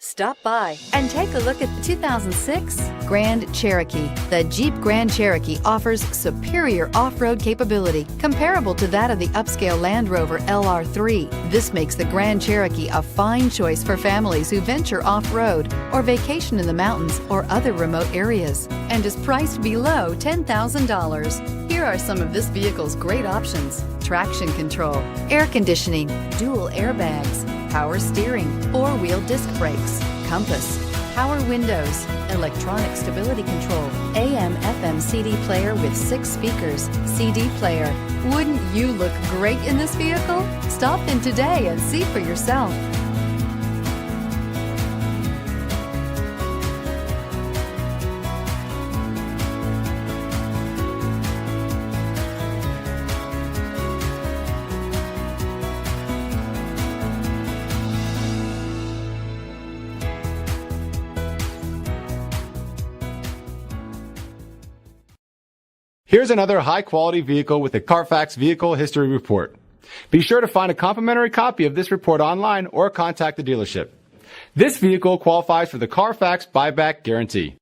Stop by and take a look at the 2006 Grand Cherokee. The Jeep Grand Cherokee offers superior off-road capability comparable to that of the upscale Land Rover LR3. This makes the Grand Cherokee a fine choice for families who venture off-road or vacation in the mountains or other remote areas, and is priced below $10,000. Here are some of this vehicle's great options: traction control, air conditioning, dual airbags, power steering, four-wheel disc brakes, compass, power windows, electronic stability control, AM/FM CD player with 6 speakers, CD player. Wouldn't you look great in this vehicle? Stop in today and see for yourself. Here's another high-quality vehicle with a Carfax Vehicle History Report. Be sure to find a complimentary copy of this report online or contact the dealership. This vehicle qualifies for the Carfax Buyback Guarantee.